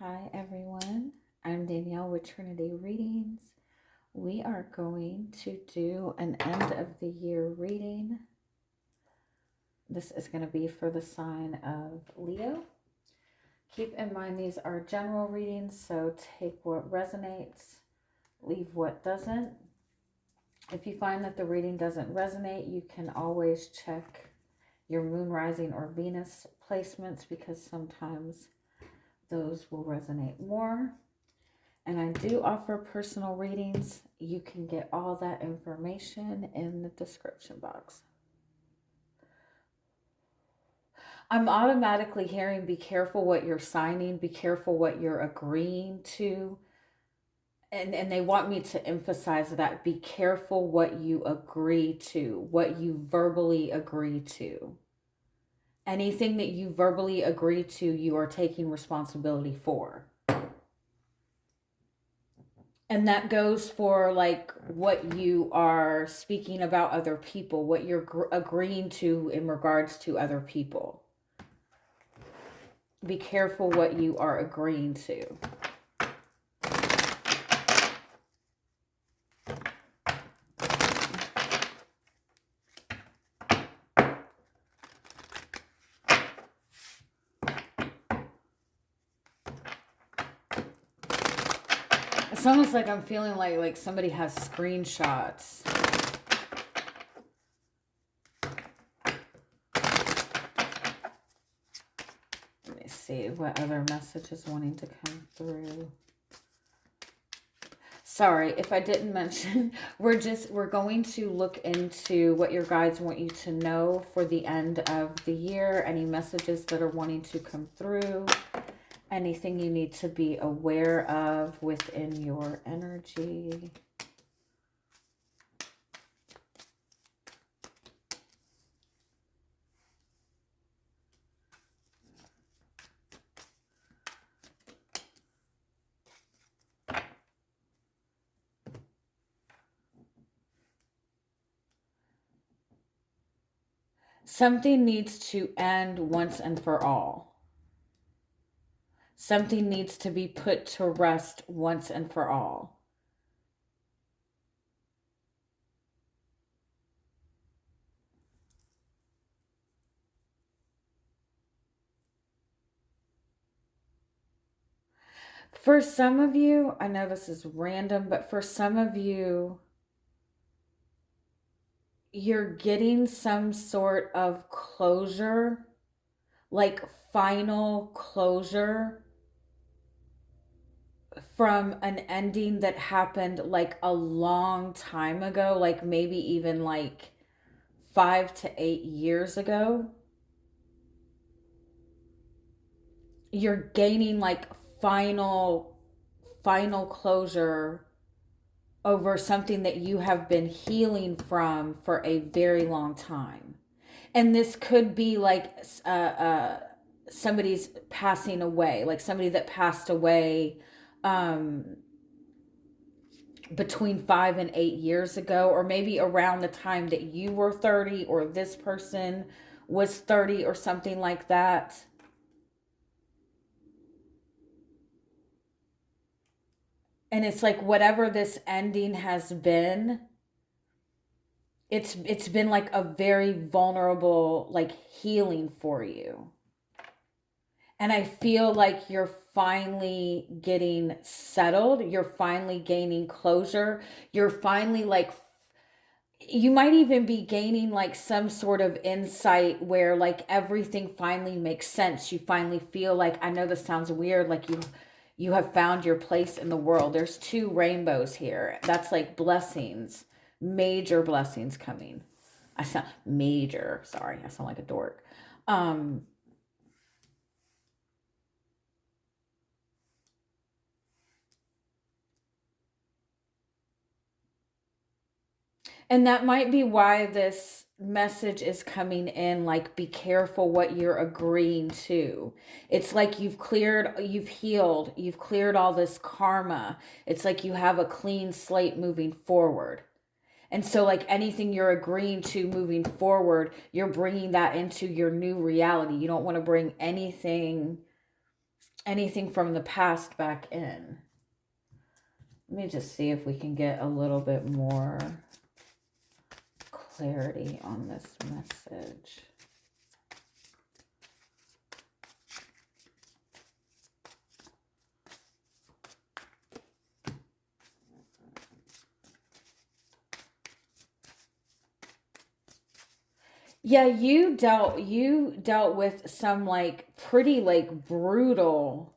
Hi everyone, I'm Danielle with Trinity Readings. We are going to do an end of the year reading. This is going to be for the sign of Leo. Keep in mind these are general readings, so take what resonates, leave what doesn't. If you find that the reading doesn't resonate, you can always check your moon, rising, or Venus placements because sometimes those will resonate more. And I do offer personal readings. You can get all that information in the description box. I'm automatically hearing be careful what you're signing, be careful what you're agreeing to. And they want me to emphasize that be careful what you agree to, what you verbally agree to. Anything that you verbally agree to, you are taking responsibility for. And that goes for like what you are speaking about other people, what you're agreeing to in regards to other people. Be careful what you are agreeing to. It's almost like I'm feeling like somebody has screenshots. Let me see what other message is wanting to come through. Sorry if I didn't mention, we're going to look into what your guides want you to know for the end of the year, any messages that are wanting to come through. Anything you need to be aware of within your energy. Something needs to end once and for all. Something needs to be put to rest once and for all. For some of you, I know this is random, but for some of you, you're getting some sort of closure, like final closure from an ending that happened like a long time ago, like maybe even like 5 to 8 years ago. You're gaining like final closure over something that you have been healing from for a very long time. And this could be like somebody's passing away, like somebody that passed away between 5 and 8 years ago, or maybe around the time that you were 30 or this person was 30 or something like that. And it's like whatever this ending has been, it's been like a very vulnerable like healing for you. And I feel like you're finally getting settled. You're finally gaining closure. You're finally like, you might even be gaining like some sort of insight where like everything finally makes sense. You finally feel like, I know this sounds weird, like you have found your place in the world. There's 2 rainbows here. That's like blessings, major blessings coming. I sound major, sorry, I sound like a dork. And that might be why this message is coming in, like be careful what you're agreeing to. It's like you've cleared, you've healed, you've cleared all this karma. It's like you have a clean slate moving forward. And so like anything you're agreeing to moving forward, you're bringing that into your new reality. You don't want to bring anything anything from the past back in. Let me just see if we can get a little bit more clarity on this message. Yeah, you dealt with some like pretty like brutal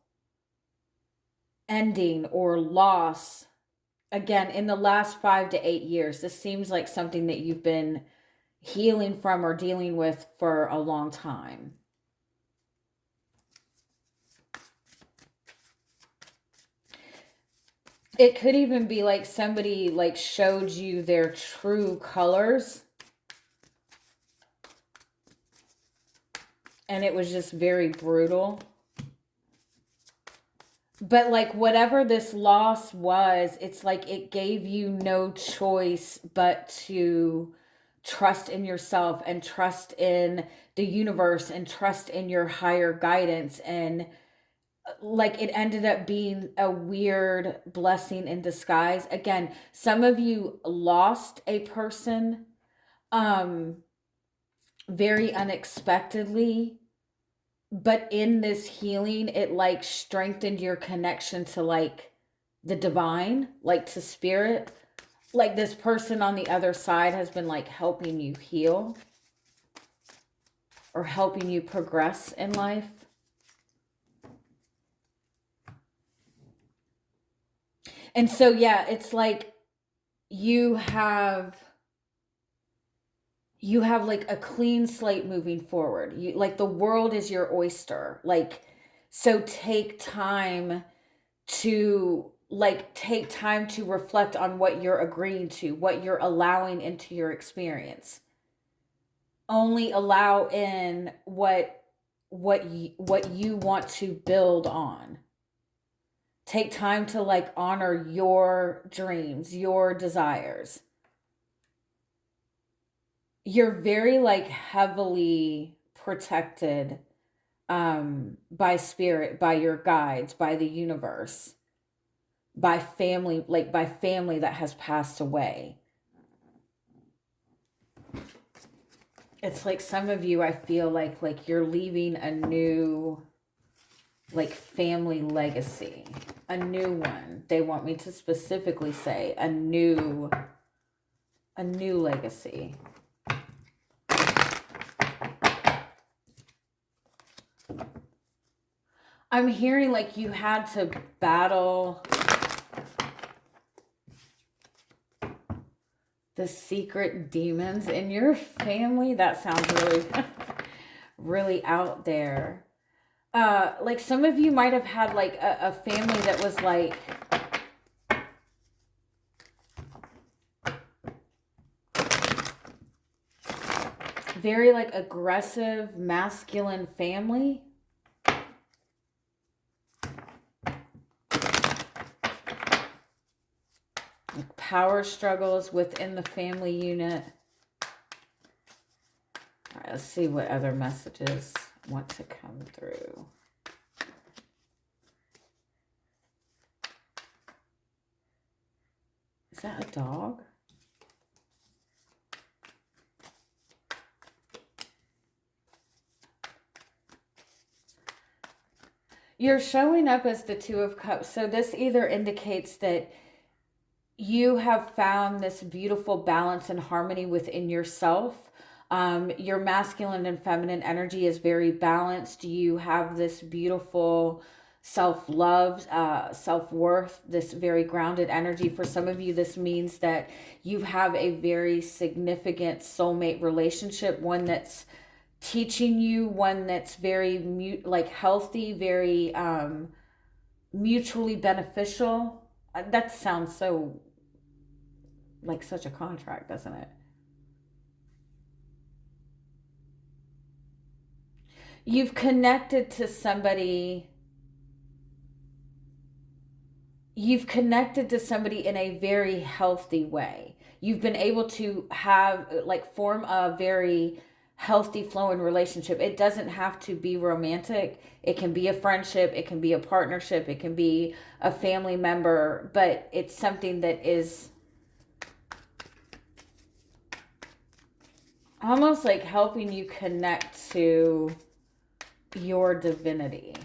ending or loss again in the last 5 to 8 years. This seems like something that you've been healing from or dealing with for a long time. It could even be like somebody like showed you their true colors. And it was just very brutal. But like whatever this loss was, it's like it gave you no choice but to trust in yourself and trust in the universe and trust in your higher guidance. And like it ended up being a weird blessing in disguise. Again, some of you lost a person very unexpectedly, but in this healing it like strengthened your connection to like the divine, like to spirit. Like this person on the other side has been like helping you heal or helping you progress in life. And so yeah, it's like you have like a clean slate moving forward. You like the world is your oyster. Like, so take time to reflect on what you're agreeing to, what you're allowing into your experience. Only allow in what you want to build on. Take time to like honor your dreams, your desires. You're very like heavily protected by spirit, by your guides, by the universe, by family, like by family that has passed away. It's like some of you, I feel like you're leaving a new like family legacy, a new one. They want me to specifically say a new legacy. I'm hearing like you had to battle the secret demons in your family. That sounds really, really out there. Like some of you might have had like a family that was like, very like aggressive, masculine family. Like power struggles within the family unit. All right, let's see what other messages want to come through. Is that a dog? You're showing up as the Two of Cups. So this either indicates that you have found this beautiful balance and harmony within yourself. Your masculine and feminine energy is very balanced. You have this beautiful self-love, self-worth, this very grounded energy. For some of you, this means that you have a very significant soulmate relationship, one that's teaching you, one that's very healthy, very mutually beneficial. That sounds so like such a contract, doesn't it? You've connected to somebody. You've connected to somebody in a very healthy way. You've been able to have like form a very healthy flowing relationship. It doesn't have to be romantic. It can be a friendship, it can be a partnership, it can be a family member, but it's something that is almost like helping you connect to your divinity.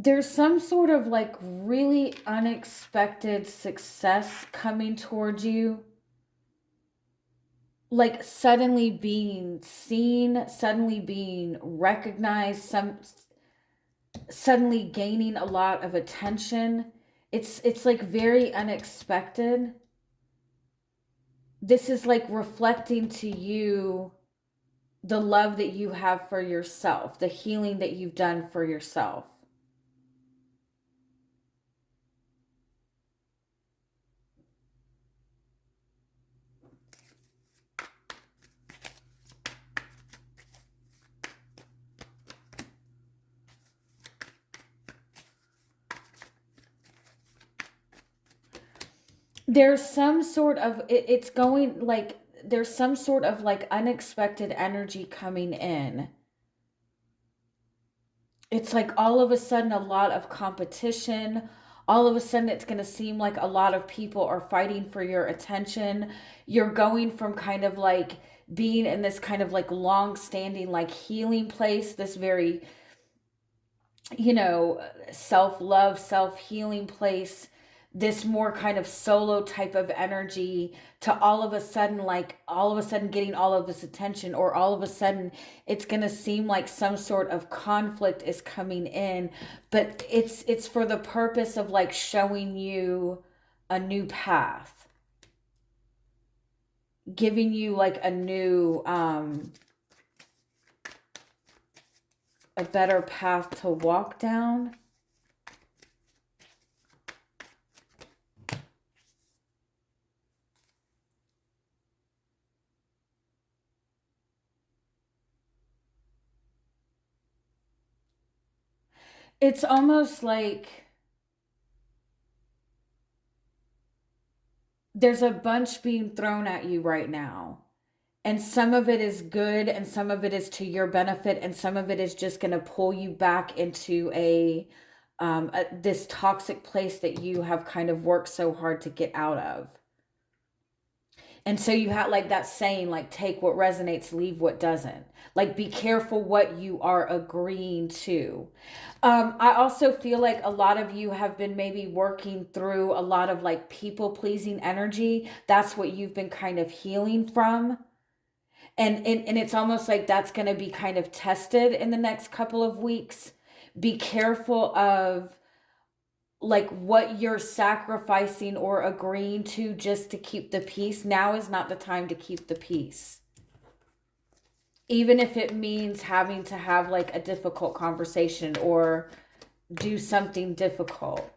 There's some sort of like really unexpected success coming towards you. Like suddenly being seen, suddenly being recognized, suddenly gaining a lot of attention. It's like very unexpected. This is like reflecting to you the love that you have for yourself, the healing that you've done for yourself. There's some sort of it's going like there's some sort of like unexpected energy coming in. It's like all of a sudden a lot of competition. All of a sudden it's going to seem like a lot of people are fighting for your attention. You're going from kind of like being in this kind of like long standing like healing place, this very, you know, self love, self healing place, this more kind of solo type of energy, to all of a sudden, like all of a sudden getting all of this attention, or all of a sudden it's going to seem like some sort of conflict is coming in, but it's for the purpose of like showing you a new path, giving you like a new a better path to walk down. It's almost like there's a bunch being thrown at you right now. And some of it is good, and some of it is to your benefit, and some of it is just going to pull you back into this toxic place that you have kind of worked so hard to get out of. And so you have like that saying, like, take what resonates, leave what doesn't. Like, be careful what you are agreeing to. I also feel like a lot of you have been maybe working through a lot of like people pleasing energy. That's what you've been kind of healing from. And it's almost like that's going to be kind of tested in the next couple of weeks. Be careful of like what you're sacrificing or agreeing to just to keep the peace. Now is not the time to keep the peace. Even if it means having to have like a difficult conversation or do something difficult.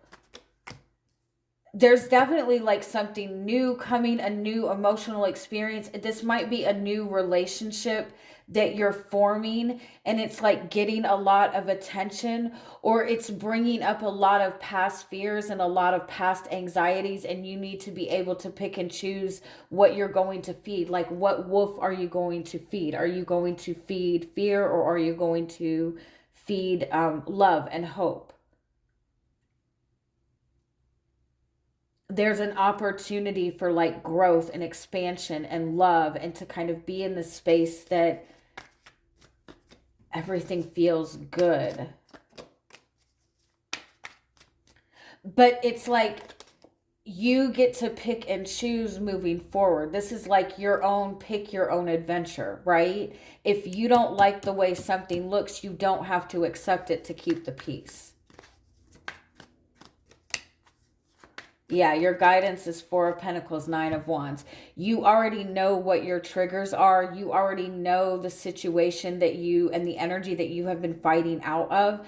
There's definitely like something new coming, a new emotional experience. This might be a new relationship that you're forming, and it's like getting a lot of attention, or it's bringing up a lot of past fears and a lot of past anxieties, and you need to be able to pick and choose what you're going to feed. Like, what wolf are you going to feed? Are you going to feed fear, or are you going to feed love and hope? There's an opportunity for like growth and expansion and love, and to kind of be in the space that everything feels good. But it's like you get to pick and choose moving forward. This is like your own pick your own adventure, right? If you don't like the way something looks, you don't have to accept it to keep the peace. Yeah, your guidance is Four of Pentacles, Nine of Wands. You already know what your triggers are. You already know the situation that you and the energy that you have been fighting out of.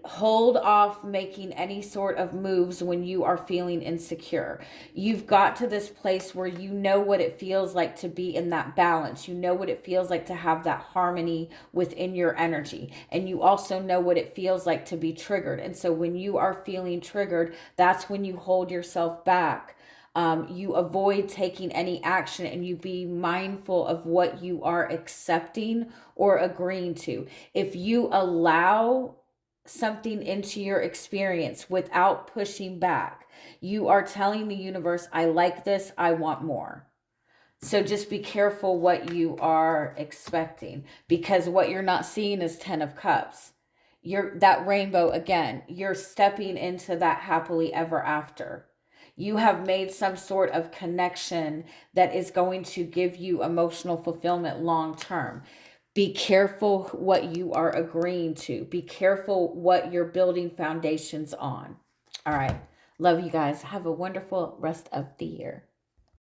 Hold off making any sort of moves when you are feeling insecure. You've got to this place where you know what it feels like to be in that balance. You know what it feels like to have that harmony within your energy. And you also know what it feels like to be triggered. And so when you are feeling triggered, that's when you hold yourself back. You avoid taking any action, and you be mindful of what you are accepting or agreeing to. If you allow something into your experience without pushing back, you are telling the universe, I like this, I want more. So just be careful what you are expecting, because what you're not seeing is 10 of Cups. That rainbow again, you're stepping into that happily ever after. You have made some sort of connection that is going to give you emotional fulfillment long term. Be careful what you are agreeing to. Be careful what you're building foundations on. All right. Love you guys. Have a wonderful rest of the year.